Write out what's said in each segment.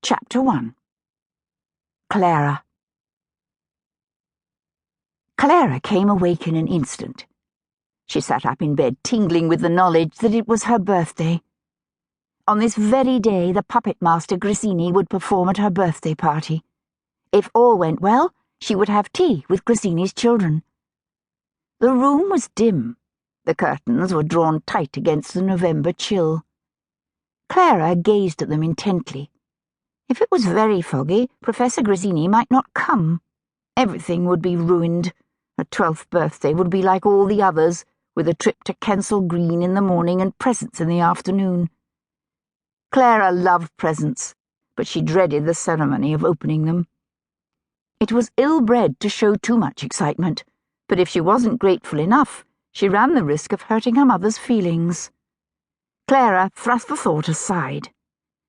Chapter 1. Clara. Clara came awake in an instant. She sat up in bed, tingling with the knowledge that it was her birthday. On this very day, the puppet master Grisini would perform at her birthday party. If all went well, she would have tea with Grisini's children. The room was dim. The curtains were drawn tight against the November chill. Clara gazed at them intently. If it was very foggy, Professor Grisini might not come. Everything would be ruined. Her 12th birthday would be like all the others, with a trip to Kensal Green in the morning and presents in the afternoon. Clara loved presents, but she dreaded the ceremony of opening them. It was ill-bred to show too much excitement, but if she wasn't grateful enough, she ran the risk of hurting her mother's feelings. Clara thrust the thought aside.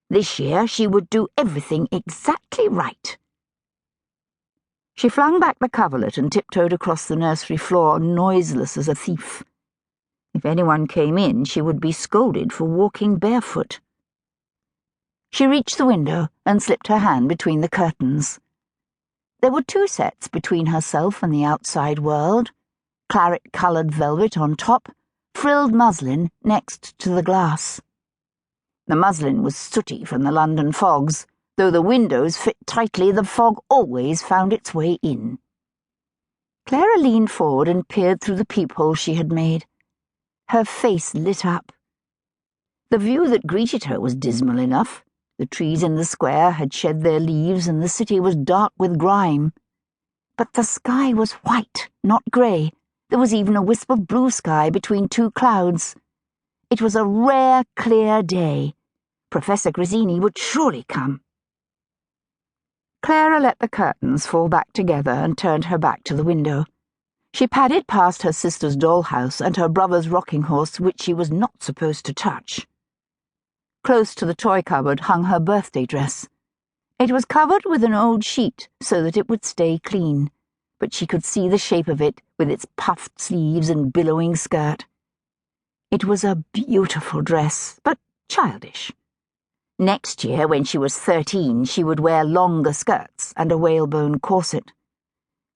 This year she would do everything exactly right. She flung back the coverlet and tiptoed across the nursery floor, noiseless as a thief. If anyone came in, she would be scolded for walking barefoot. She reached the window and slipped her hand between the curtains. There were 2 sets between herself and the outside world, claret-coloured velvet on top, frilled muslin next to the glass. The muslin was sooty from the London fogs. Though the windows fit tightly, the fog always found its way in. Clara leaned forward and peered through the peephole she had made. Her face lit up. The view that greeted her was dismal enough. The trees in the square had shed their leaves and the city was dark with grime. But the sky was white, not grey. There was even a wisp of blue sky between 2 clouds. It was a rare, clear day. Professor Grisini would surely come. Clara let the curtains fall back together and turned her back to the window. She padded past her sister's dollhouse and her brother's rocking horse, which she was not supposed to touch. Close to the toy cupboard hung her birthday dress. It was covered with an old sheet so that it would stay clean, but she could see the shape of it with its puffed sleeves and billowing skirt. It was a beautiful dress, but childish. Next year, when she was 13, she would wear longer skirts and a whalebone corset.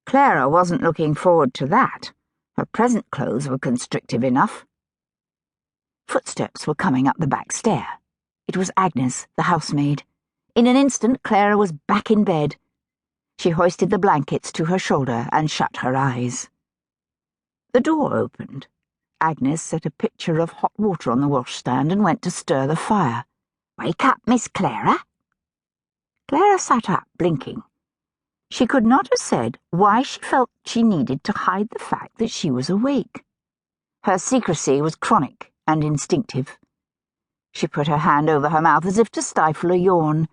Clara wasn't looking forward to that. Her present clothes were constrictive enough. Footsteps were coming up the back stair. It was Agnes, the housemaid. In an instant, Clara was back in bed. She hoisted the blankets to her shoulder and shut her eyes. The door opened. Agnes set a pitcher of hot water on the washstand and went to stir the fire. "Wake up, Miss Clara." Clara sat up, blinking. She could not have said why she felt she needed to hide the fact that she was awake. Her secrecy was chronic and instinctive. She put her hand over her mouth as if to stifle a yawn.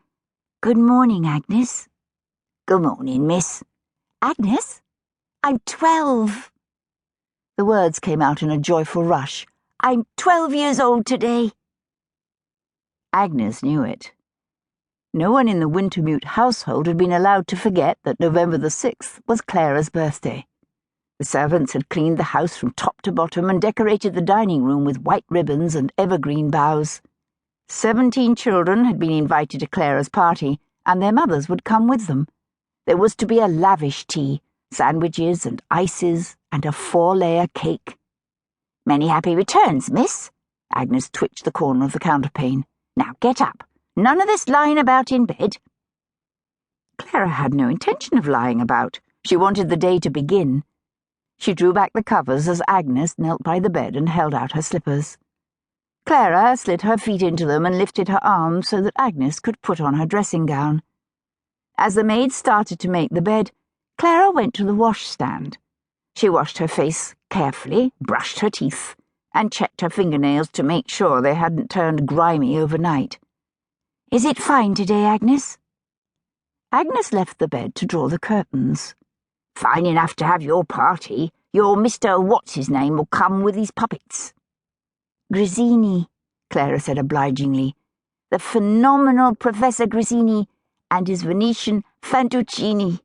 "Good morning, Agnes." "Good morning, miss." "Agnes, I'm 12. The words came out in a joyful rush. "I'm 12 years old today." Agnes knew it. No one in the Wintermute household had been allowed to forget that November the 6th was Clara's birthday. The servants had cleaned the house from top to bottom and decorated the dining room with white ribbons and evergreen boughs. 17 children had been invited to Clara's party, and their mothers would come with them. There was to be a lavish tea, sandwiches and ices, and a 4-layer cake. "Many happy returns, miss." Agnes twitched the corner of the counterpane. "Now get up. None of this lying about in bed." Clara had no intention of lying about. She wanted the day to begin. She drew back the covers as Agnes knelt by the bed and held out her slippers. Clara slid her feet into them and lifted her arms so that Agnes could put on her dressing gown. As the maid started to make the bed, Clara went to the washstand. She washed her face carefully, brushed her teeth, and checked her fingernails to make sure they hadn't turned grimy overnight. "Is it fine today, Agnes?" Agnes left the bed to draw the curtains. "Fine enough to have your party. Your Mr. What's-his-name will come with his puppets." "Grisini," Clara said obligingly. "The phenomenal Professor Grisini and his Venetian Fantuccini."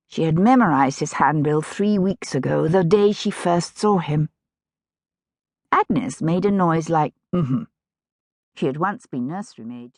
She had memorized his handbill 3 weeks ago, the day she first saw him. Agnes made a noise like, She had once been nursery maid.